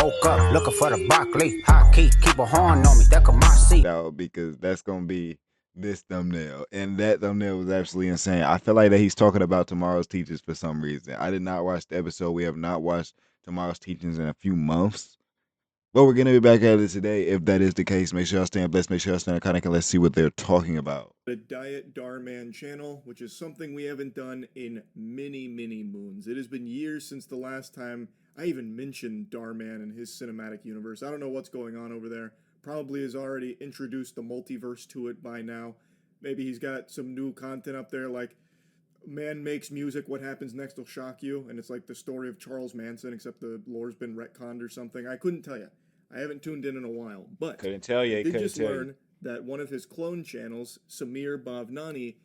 Woke up looking for the broccoli. Hot key, keep a horn on me. That could my seat. Out because that's gonna be this thumbnail, and that thumbnail was absolutely insane. I feel like that he's talking about tomorrow's teachers for some reason. I did not watch the episode. We have not watched tomorrow's teachings in a few months. But we're gonna be back at it today. If that is the case, make sure y'all stay blessed. Make sure y'all stay iconic, and let's see what they're talking about. The Diet Dharr Man channel, which is something we haven't done in many, many moons. It has been years since the last time I even mentioned Dharr Man and his cinematic universe. I don't know what's going on over there. Probably has already introduced the multiverse to it by now. Maybe he's got some new content up there like Man Makes Music, What Happens Next Will Shock You, and it's like the story of Charles Manson, except the lore's been retconned or something. I couldn't tell you. I haven't tuned in a while, but Couldn't tell you. I did Couldn't just tell learn you. that one of his clone channels, Samir Bhavnani,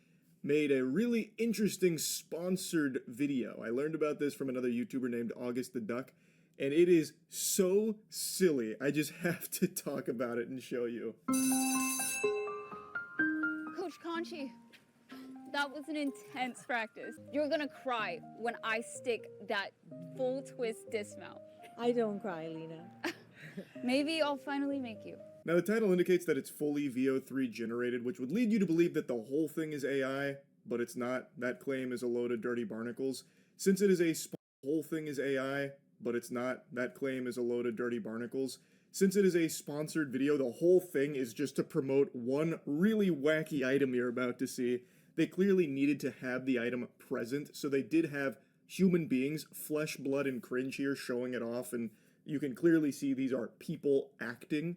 made a really interesting sponsored video. I learned about this from another YouTuber named August the Duck, and it is so silly. I just have to talk about it and show you. Coach Conchi, that was an intense practice. You're gonna cry when I stick that full twist dismount. I don't cry, Lena. Maybe I'll finally make you. Now the title indicates that it's fully VO3 generated, which would lead you to believe that the whole thing is AI, but it's not. That claim is a load of dirty barnacles. Since it is a whole thing is AI, but it's not. That claim is a load of dirty barnacles. Since it is a sponsored video, the whole thing is just to promote one really wacky item you're about to see. They clearly needed to have the item present, so they did have human beings, flesh, blood, and cringe here showing it off, and you can clearly see these are people acting,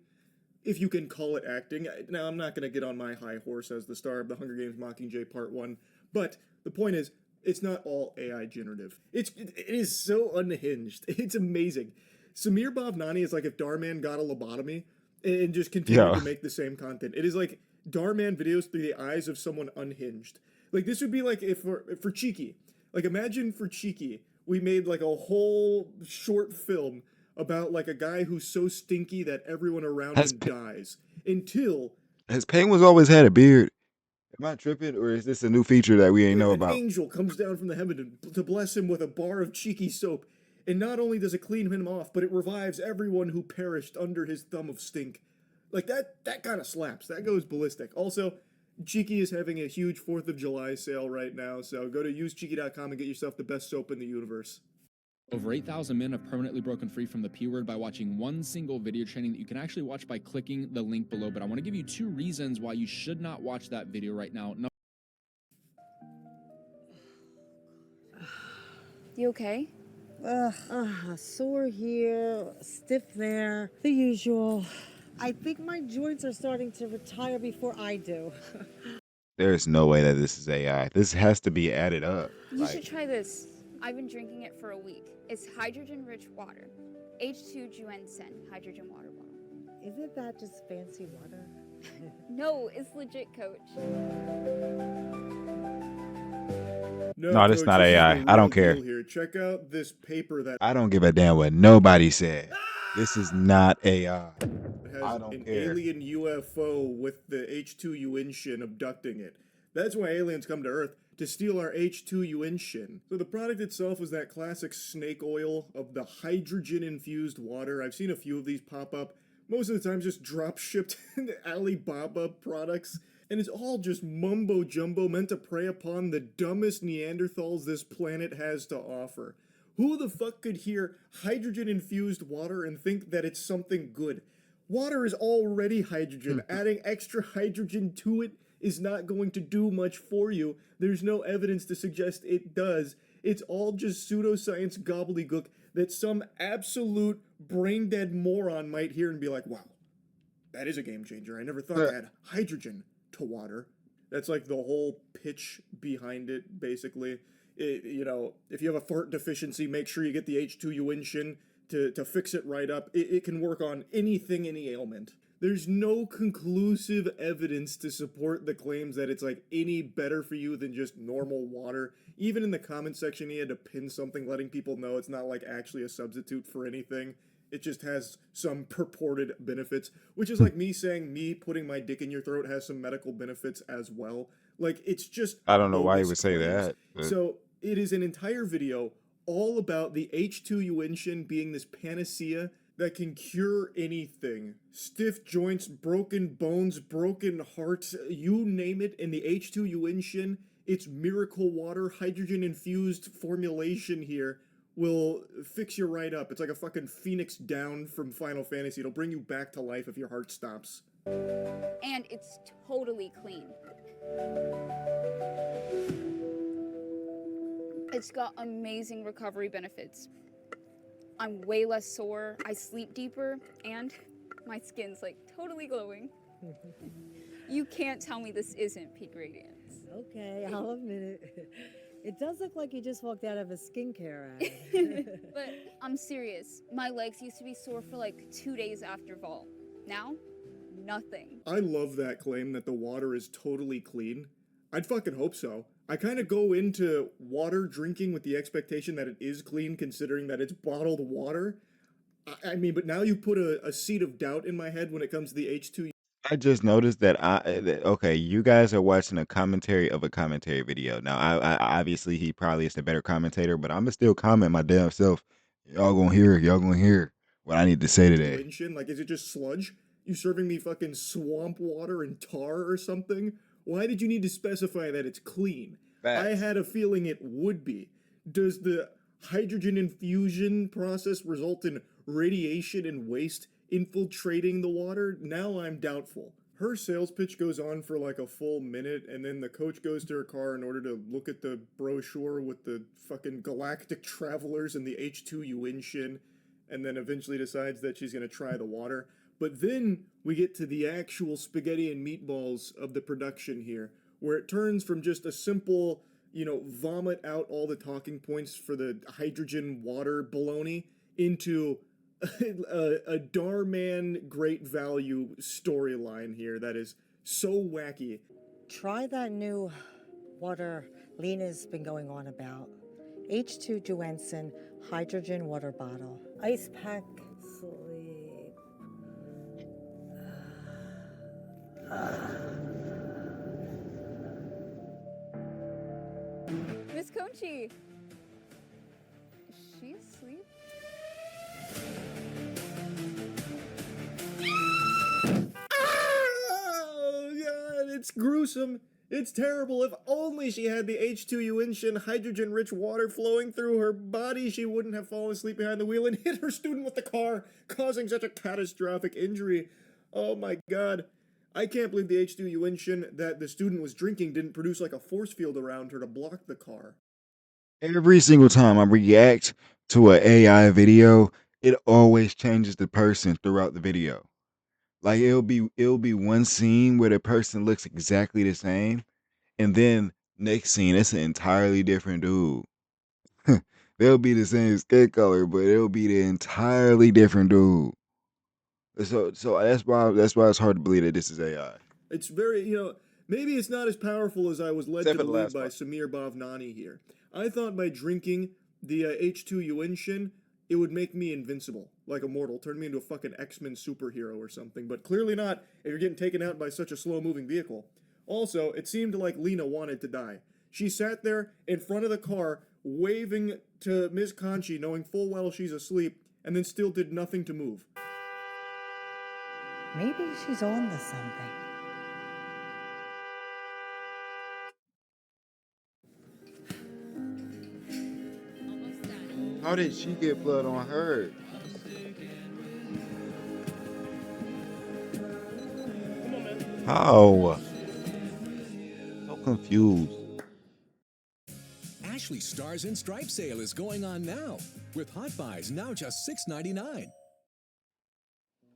if you can call it acting. Now, I'm not going to get on my high horse as the star of the Hunger Games Mockingjay Part 1, but the point is, it's not all AI generative. It is so unhinged. It's amazing. Samir Bhavnani is like if Dharr Man got a lobotomy and just continued to make the same content. It is like Dharr Man videos through the eyes of someone unhinged. Like, this would be like if for Cheeky. Like, imagine for Cheeky, we made like a whole short film about like a guy who's so stinky that everyone around him dies. Until Has Penguins always had a beard? Am I tripping, or is this a new feature that we ain't know about? An angel comes down from the heaven to bless him with a bar of Cheeky soap. And not only does it clean him off, but it revives everyone who perished under his thumb of stink. Like, that kind of slaps. That goes ballistic. Also, Cheeky is having a huge 4th of July sale right now, so go to usecheeky.com and get yourself the best soap in the universe. Over 8,000 men have permanently broken free from the P word by watching one single video training that you can actually watch by clicking the link below. But I want to give you 2 reasons why you should not watch that video right now. You okay? Sore here, stiff there, the usual. I think my joints are starting to retire before I do. There's no way that this is AI. This has to be added up. You should try this. I've been drinking it for a week. It's hydrogen-rich water. H2Ginseng hydrogen water bottle. Isn't that just fancy water? No, it's legit, Coach. No, this Coach, not this is AI. the I don't real care. deal here. Check out this paper that I don't give a damn what nobody said. This is not AI. has I don't an care. alien UFO with the H2UN shin abducting it. That's why aliens come to Earth, to steal our H2UN shin. So the product itself is that classic snake oil of the hydrogen-infused water. I've seen a few of these pop up. Most of the time just drop-shipped Alibaba products. And it's all just mumbo-jumbo meant to prey upon the dumbest Neanderthals this planet has to offer. Who the fuck could hear hydrogen-infused water and think that it's something good? Water is already hydrogen. Adding extra hydrogen to it is not going to do much for you. There's no evidence to suggest it does. It's all just pseudoscience gobbledygook that some absolute brain-dead moron might hear and be like, wow, that is a game changer. I never thought to add hydrogen to water. That's like the whole pitch behind it, basically. You know, if you have a fart deficiency, make sure you get the H2UN shin to fix it right up. It can work on anything, any ailment. There's no conclusive evidence to support the claims that it's like any better for you than just normal water. Even in the comment section, he had to pin something letting people know it's not like actually a substitute for anything. It just has some purported benefits, which is like me saying me putting my dick in your throat has some medical benefits as well. Like, it's just I don't know why he bogus would say claims. that. but- So it is an entire video all about the H2U Inshin being this panacea that can cure anything. Stiff joints, broken bones, broken hearts, you name it, in the H2U Inshin, its miracle water, hydrogen-infused formulation here will fix you right up. It's like a fucking Phoenix Down from Final Fantasy. It'll bring you back to life if your heart stops. And it's totally clean. It's got amazing recovery benefits. I'm way less sore, I sleep deeper, and my skin's like totally glowing. You can't tell me this isn't peak radiance. Okay, I'll admit it. It does look like you just walked out of a skincare ad. But I'm serious. My legs used to be sore for like 2 days after vault. Now, nothing. I love that claim that the water is totally clean. I'd fucking hope so. I kind of go into water drinking with the expectation that it is clean, considering that it's bottled water. I mean, but now you put a seed of doubt in my head when it comes to the H2. I just noticed that okay, you guys are watching a commentary of a commentary video. Now, I obviously he probably is the better commentator, but I'm gonna still comment my damn self. Y'all gonna hear what I need to say today. Like, is it just sludge? You serving me fucking swamp water and tar or something? Why did you need to specify that it's clean? Facts. I had a feeling it would be. Does the hydrogen infusion process result in radiation and waste infiltrating the water? Now I'm doubtful. Her sales pitch goes on for like a full minute, and then the coach goes to her car in order to look at the brochure with the fucking galactic travelers and the H2U Inshin, and then eventually decides that she's going to try the water. But then we get to the actual spaghetti and meatballs of the production here, where it turns from just a simple, vomit out all the talking points for the hydrogen water baloney into a Dharr man great value storyline here that is so wacky. Try that new water Lena's been going on about. H2 Juensen hydrogen water bottle. Ice pack sleep. Miss Conchi, is she asleep? Oh, God, it's gruesome. It's terrible. If only she had the H2U Inshin hydrogen-rich water flowing through her body, she wouldn't have fallen asleep behind the wheel and hit her student with the car, causing such a catastrophic injury. Oh my God. I can't believe the H2U Inshin that the student was drinking didn't produce like a force field around her to block the car. Every single time I react to an AI video, it always changes the person throughout the video. Like it'll be one scene where the person looks exactly the same, and then next scene it's an entirely different dude. They'll be the same skin color, but it'll be the entirely different dude. So that's why it's hard to believe that this is AI. It's very, maybe it's not as powerful as I was led Except to for the believe last by part. Samir Bhavnani here. I thought by drinking the H2U Inshin, it would make me invincible, like immortal, turn me into a fucking X-Men superhero or something, but clearly not if you're getting taken out by such a slow-moving vehicle. Also, it seemed like Lena wanted to die. She sat there in front of the car, waving to Ms. Conchi, knowing full well she's asleep, and then still did nothing to move. Maybe she's on to something. How did she get blood on her? How? So confused. Ashley Stars and Stripes sale is going on now, with Hot Buys now just $6.99.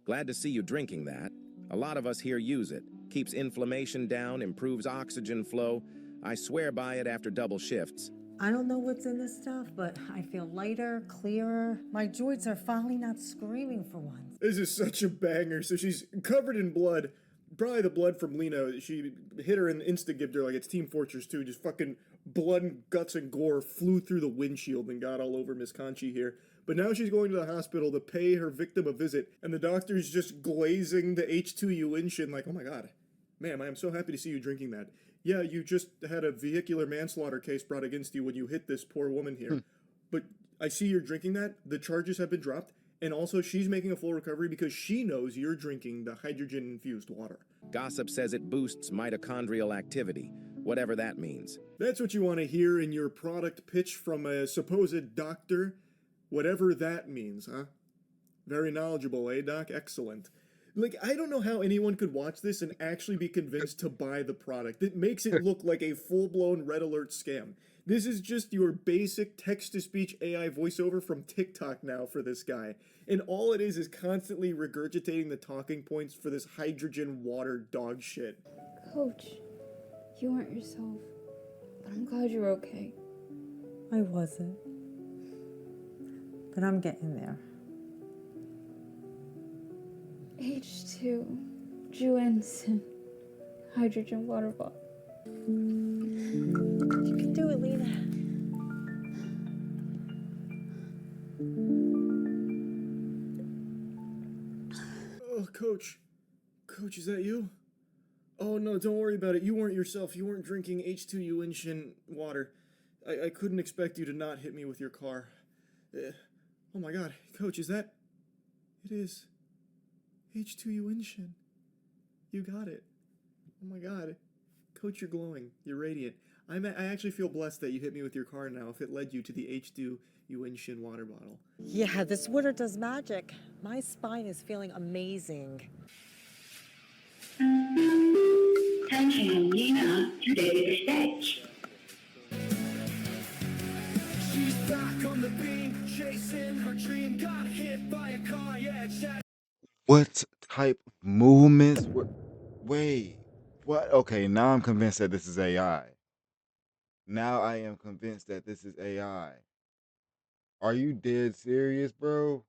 Glad to see you drinking that. A lot of us here use it. Keeps inflammation down, improves oxygen flow. I swear by it after double shifts. I don't know what's in this stuff, but I feel lighter, clearer. My joints are finally not screaming for once. This is such a banger. So she's covered in blood. Probably the blood from Lena. She hit her and insta-gibbed her like it's Team Fortress 2. Just fucking blood and guts and gore flew through the windshield and got all over Miss Conchi here. But now she's going to the hospital to pay her victim a visit, and the doctor's just glazing the H2U Inshin like, oh my God, ma'am, I am so happy to see you drinking that. Yeah, you just had a vehicular manslaughter case brought against you when you hit this poor woman here. But I see you're drinking that. The charges have been dropped. And also, she's making a full recovery because she knows you're drinking the hydrogen-infused water. Gossip says it boosts mitochondrial activity, whatever that means. That's what you want to hear in your product pitch from a supposed doctor, whatever that means, huh? Very knowledgeable, eh, Doc? Excellent. Like, I don't know how anyone could watch this and actually be convinced to buy the product. It makes it look like a full-blown red alert scam. This is just your basic text-to-speech AI voiceover from TikTok now for this guy. And all it is constantly regurgitating the talking points for this hydrogen water dog shit. Coach, you aren't yourself, but I'm glad you're okay. I wasn't. But I'm getting there. H2, Juensen, hydrogen water bottle. You can do it, Lena. Oh, Coach. Coach, is that you? Oh, no, don't worry about it. You weren't yourself. You weren't drinking H2U Inshin water. I couldn't expect you to not hit me with your car. Oh, my God. Coach, is that... It is... H2U Inshin. You got it. Oh, my God. Coach, you're glowing. You're radiant. I actually feel blessed that you hit me with your car now if it led you to the H2U Inshin water bottle. Yeah, this water does magic. My spine is feeling amazing. Attention, Lena, today the stage. She's back on the beat, chasing her dream, got hit by a car, yeah, What type of movements? Wait, what? Okay, now I'm convinced that this is AI. Now I am convinced that this is AI. Are you dead serious, bro?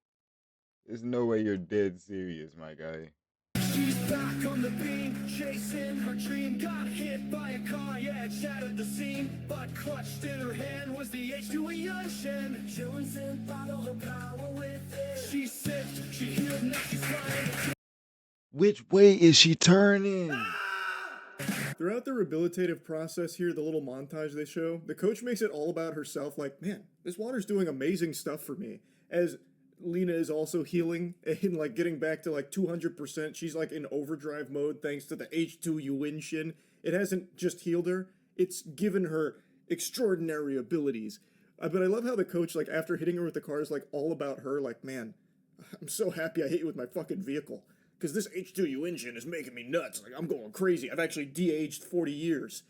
There's no way you're dead serious, my guy. She's back on the beat, chasing her dream, got hit by a car, yeah, it shattered the scene, but clutched in her hand was the H2E Inshin. Juensen bottled her power with it. She's sick, she healed, now she's flying. Which way is she turning? Throughout the rehabilitative process here, the little montage they show, the coach makes it all about herself, like, man, this water's doing amazing stuff for me. As Lena is also healing and like getting back to like 200%. She's like in overdrive mode thanks to the H2U Inshin. It hasn't just healed her, it's given her extraordinary abilities. But I love how the coach, like after hitting her with the car, is like all about her, like, man, I'm so happy I hit you with my fucking vehicle. Because this H2U Inshin is making me nuts. Like, I'm going crazy. I've actually de-aged 40 years.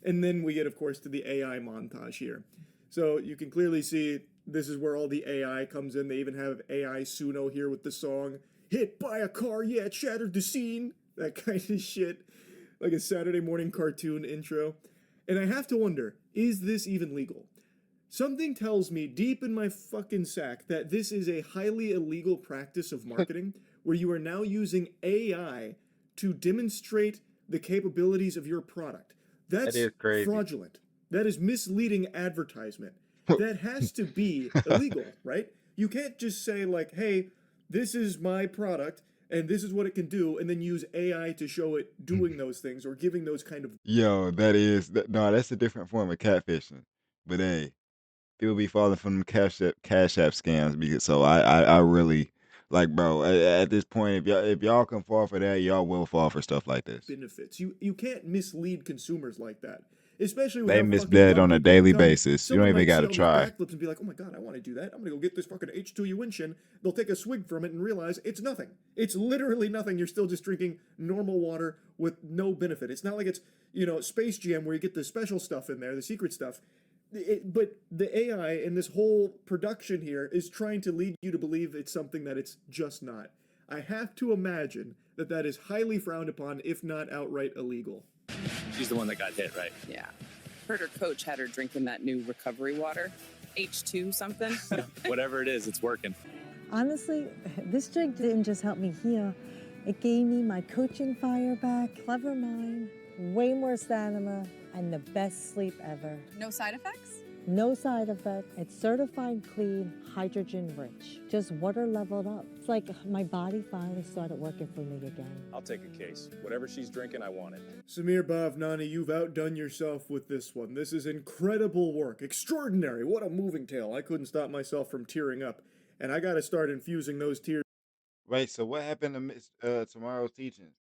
And then we get, of course, to the AI montage here. So you can clearly see this is where all the AI comes in. They even have AI Suno here with the song, hit by a car, yeah, it shattered the scene. That kind of shit. Like a Saturday morning cartoon intro. And I have to wonder, is this even legal? Something tells me deep in my fucking sack that this is a highly illegal practice of marketing where you are now using AI to demonstrate the capabilities of your product. That's fraudulent. That is misleading advertisement. That has to be illegal, right? You can't just say like, hey, this is my product and this is what it can do, and then use AI to show it doing those things or giving those kind of... Yo, that's a different form of catfishing. But hey, people be falling from them Cash App scams because so I really like, bro, at this point, if y'all can fall for that, y'all will fall for stuff like this. benefits. You can't mislead consumers like that. Especially when They mislead on a daily basis. You don't even gotta try. Backflips and be like, oh my god, I want to do that. I'm gonna go get this fucking H2U Inshin. They'll take a swig from it and realize it's nothing. It's literally nothing. You're still just drinking normal water with no benefit. It's not like it's, Space Jam where you get the special stuff in there, the secret stuff. But the AI in this whole production here is trying to lead you to believe it's something that it's just not. I have to imagine that is highly frowned upon, if not outright illegal. She's the one that got hit, right? Yeah. Heard her coach had her drinking that new recovery water. H2 something. Whatever it is, it's working. Honestly, this drink didn't just help me heal. It gave me my coaching fire back, clever mind, way more stamina, and the best sleep ever. No side effects? No side effects. It's certified clean, hydrogen rich. Just water leveled up. It's like my body finally started working for me again. I'll take a case. Whatever she's drinking, I want it. Samir Bhavnani, you've outdone yourself with this one. This is incredible work. Extraordinary. What a moving tale. I couldn't stop myself from tearing up. And I gotta start infusing those tears. Right. So what happened to tomorrow's teachings?